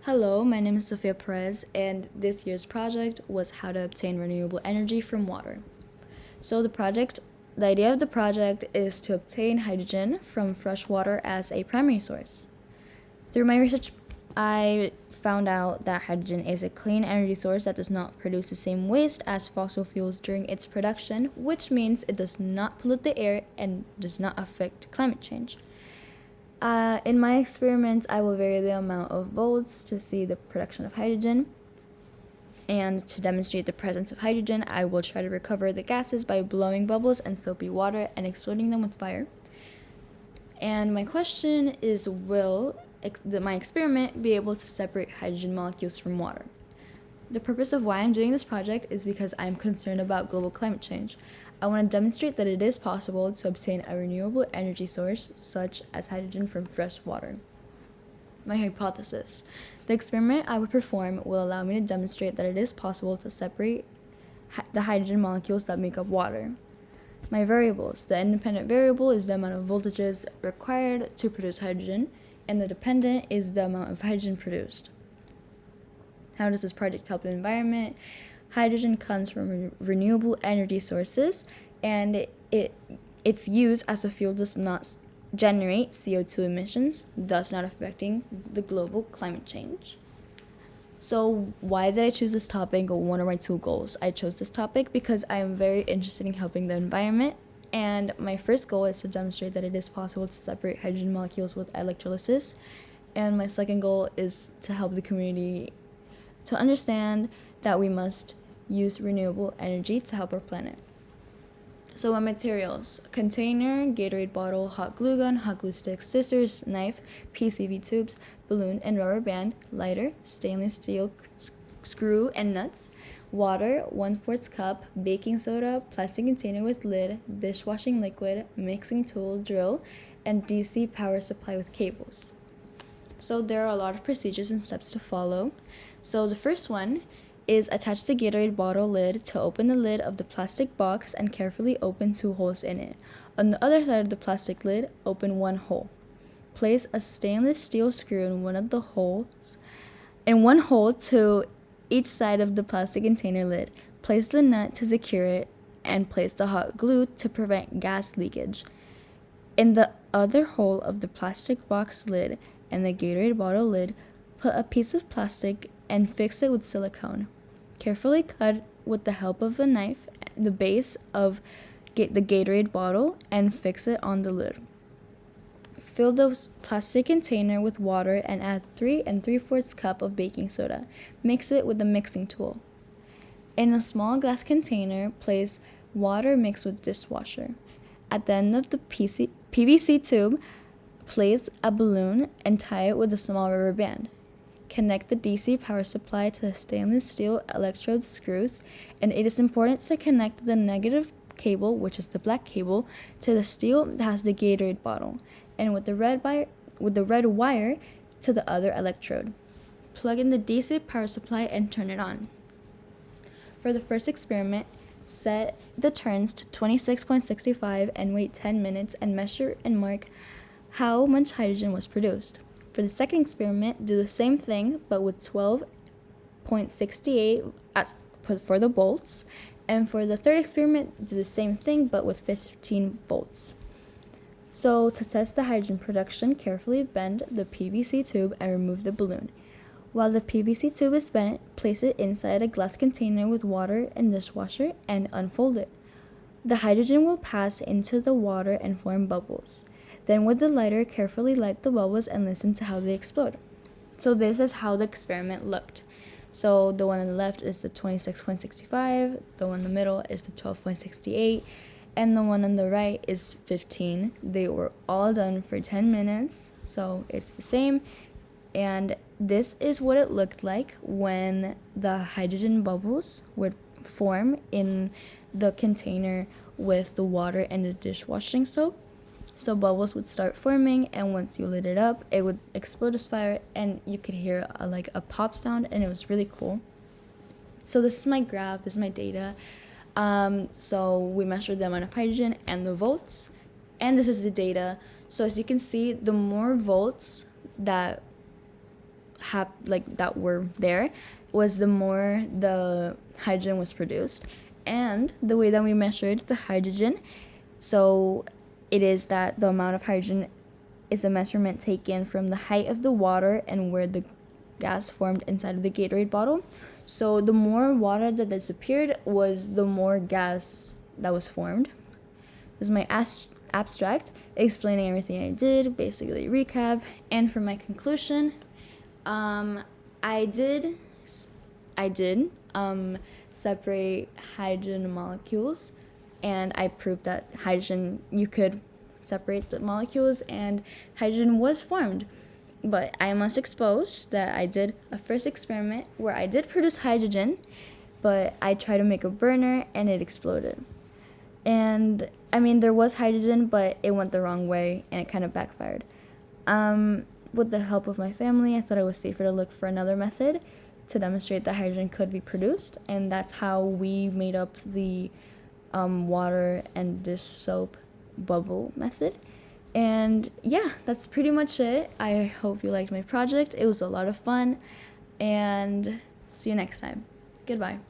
Hello, my name is Sophia Perez, and this year's project was how to obtain renewable energy from water. So the idea of the project is to obtain hydrogen from fresh water as a primary source. Through my research, I found out that hydrogen is a clean energy source that does not produce the same waste as fossil fuels during its production, which means it does not pollute the air and does not affect climate change. In my experiments, I will vary the amount of volts to see the production of hydrogen. And to demonstrate the presence of hydrogen, I will try to recover the gases by blowing bubbles in soapy water and exploding them with fire. And my question is, will my experiment be able to separate hydrogen molecules from water? The purpose of why I'm doing this project is because I'm concerned about global climate change. I want to demonstrate that it is possible to obtain a renewable energy source, such as hydrogen from fresh water. My hypothesis. The experiment I would perform will allow me to demonstrate that it is possible to separate the hydrogen molecules that make up water. My variables. The independent variable is the amount of voltages required to produce hydrogen, and the dependent is the amount of hydrogen produced. How does this project help the environment? Hydrogen comes from renewable energy sources, and its use as a fuel does not generate CO2 emissions, thus not affecting the global climate change. So why did I choose this topic? What are my two goals? I chose this topic because I am very interested in helping the environment, and my first goal is to demonstrate that it is possible to separate hydrogen molecules with electrolysis, and my second goal is to help the community to understand that we must use renewable energy to help our planet. So my materials: container, Gatorade bottle, hot glue gun, hot glue stick, scissors, knife, PCV tubes, balloon and rubber band, lighter, stainless steel screw and nuts, water, 1/4 cup, baking soda, plastic container with lid, dishwashing liquid, mixing tool, drill, and DC power supply with cables. So there are a lot of procedures and steps to follow. So the first one is attach the Gatorade bottle lid to open the lid of the plastic box and carefully open 2 holes in it. On the other side of the plastic lid, open 1 hole. Place a stainless steel screw in one hole to each side of the plastic container lid. Place the nut to secure it and place the hot glue to prevent gas leakage. In the other hole of the plastic box lid and the Gatorade bottle lid, put a piece of plastic and fix it with silicone. Carefully cut with the help of a knife the base of the Gatorade bottle and fix it on the lid. Fill the plastic container with water and add 3 3/4 cup of baking soda. Mix it with the mixing tool. In a small glass container, place water mixed with dishwasher. At the end of the PVC tube, place a balloon and tie it with a small rubber band. Connect the DC power supply to the stainless steel electrode screws, and it is important to connect the negative cable, which is the black cable, to the steel that has the Gatorade bottle, and with the red wire to the other electrode. Plug in the DC power supply and turn it on. For the first experiment, set the turns to 26.65 and wait 10 minutes and measure and mark how much hydrogen was produced. For the second experiment, do the same thing but with 12.68 for the volts, and for the third experiment, do the same thing but with 15 volts. So to test the hydrogen production, carefully bend the PVC tube and remove the balloon. While the PVC tube is bent, place it inside a glass container with water and dishwasher and unfold it. The hydrogen will pass into the water and form bubbles. Then with the lighter, carefully light the bubbles and listen to how they explode. So this is how the experiment looked. So the one on the left is the 26.65, the one in the middle is the 12.68, and the one on the right is 15. They were all done for 10 minutes, so it's the same. And this is what it looked like when the hydrogen bubbles would form in the container with the water and the dishwashing soap. So bubbles would start forming, and once you lit it up, it would explode as fire, and you could hear a pop sound, and it was really cool. So this is my graph, this is my data. So we measured the amount of hydrogen and the volts, and this is the data. So as you can see, the more volts that that were there was the more the hydrogen was produced. And the way that we measured the hydrogen, so it is that the amount of hydrogen is a measurement taken from the height of the water and where the gas formed inside of the Gatorade bottle. So the more water that disappeared was the more gas that was formed. This is my abstract explaining everything I did, basically recap. And for my conclusion, I did separate hydrogen molecules, and I proved that hydrogen, you could separate the molecules and hydrogen was formed. But I must expose that I did a first experiment where I did produce hydrogen, but I tried to make a burner and it exploded. And I mean, there was hydrogen, but it went the wrong way and it kind of backfired. With the help of my family, I thought it was safer to look for another method to demonstrate that hydrogen could be produced, and that's how we made up the water and dish soap bubble method. And yeah, that's pretty much it. I hope you liked my project. It was a lot of fun, and see you next time. Goodbye.